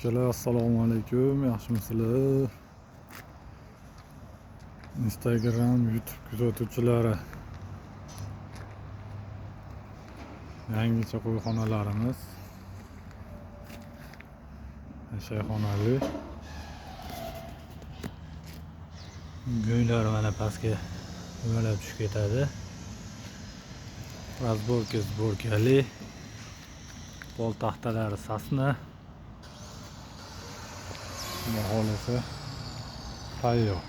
Akalar, assalomu alaykum. Yaxshimisizlar? Instagram, YouTube kuzatuvchilari. Yangicha qo'yxonalarimiz. Shayxonali. Go'ylar mana pastga yumalab tushib ketadi. Разборкали. Pol taxtalari sasna. Baholasi tayyor.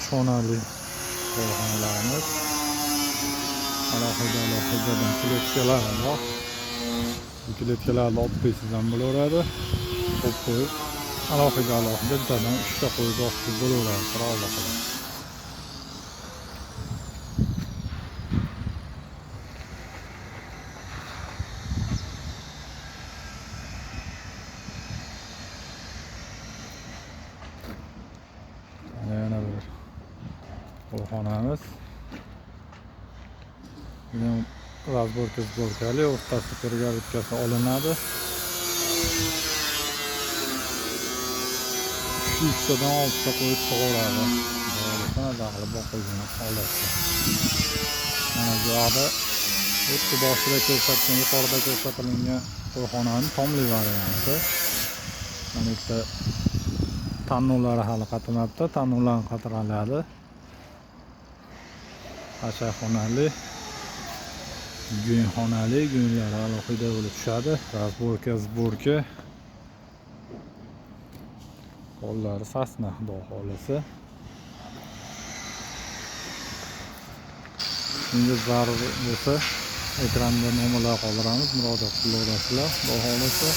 Xonali qo'yxonalarimiz. Alohida kletkalar bor. Bu kletkalarni olib qo'ysangiz ham bo'laveradi. Olib qo'yib alohida bittadan 3 ta qo'yib boqib bo'laveradi. Qirolda qilib. Yana bir qo'yxonamiz. Разборкали, o'rtasida перегородкasi olinadi. Ikkitadan 6 ta qo'yib tug'iladi. Mana daqli boqilgan holatda. Mana bu yerda o'tda boshida ko'rsatgan, yuqorida ko'rsatilgan qo'yxonaning tomli varianti. Mana bitta tannolari hali qatimabdi, tannollarni qatiraladi. Shayxonali, go'yxonali, go'ylari alohida bo'lib tushadi. Разборка. Qo'llari sasna, xudo xolisi. Shunga zarur bo'lsa, ekranda nomerlar qoldiramiz, murojaat qilaverasizlar, xudo xolisi.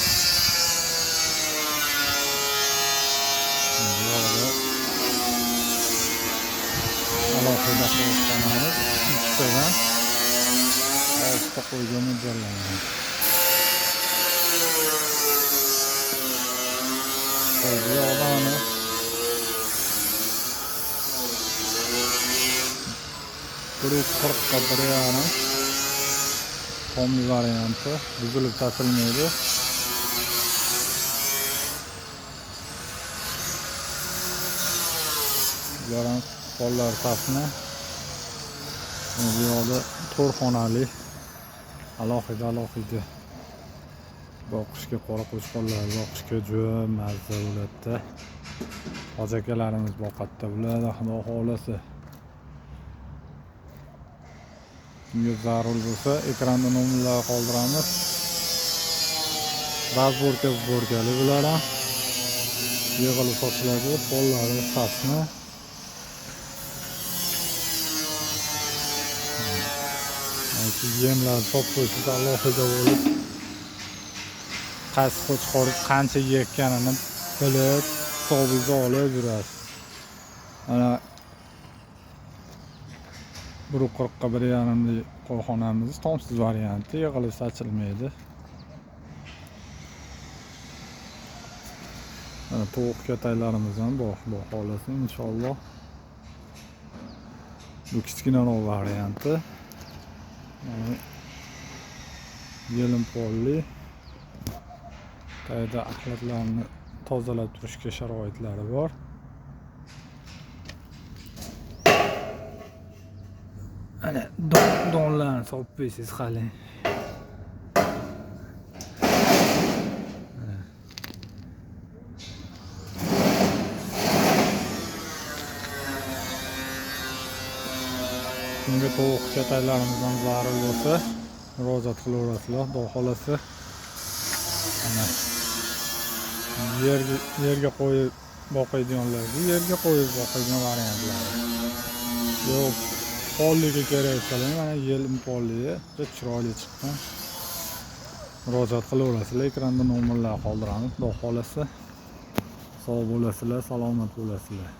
Alohida qo'yxonamiz ikkitadan 6 ta qo'yga mo'ljallangan. Bu odamni quruq 40 ga 1,5 tomli varianti, buzilib tashilmaydi. Bular pollar tasni. Bu yo'lda to'rxonali alohida boqishga qora qo'chqonlar boqishga juda mazza bo'ladi. Hoji akalarimiz boqatda bo'ladi, xudo xolisi. Bunga zarur bo'lsa, ekranda nomerlar qoldiramiz. Разборкали bular ham yig'ilib sotiladi, pollari sasni. Yemlar top qo'yishda alohida bo'lib, qaysi qo'chqor qancha yeyotganini bilib, hisobingizni olib yurasiz. Mana 1,40 ga 1,5 qo'yxonamiz tomsiz varianti, yig'ilib sachilmaydi. Mana tovuq kataylarimiz ham bor, xudo xolisi, inshaalloh. Bu kichkinaroq varianti. Yelim polli. Qayda axlatlarni tozalab turishga sharoitlari bor. Ana donlarni solib qo'ysiz hali. Bunga tovuq kataylarimizdan zarur bo'lsa, murojaat qilaverasizlar, xudo xolisi. Yerga qo'yib boqadiganlarga yerga qo'yib boqadigan variantlari. Yo'q, polliga keraksalar, mana yelim polliga juda chiroyli chiqqan. Murojaat qilaverasizlar, ekranda nomerlar qoldiramiz, xudo xolisi. Sog' bo'lasizlar, salomat bo'lasizlar.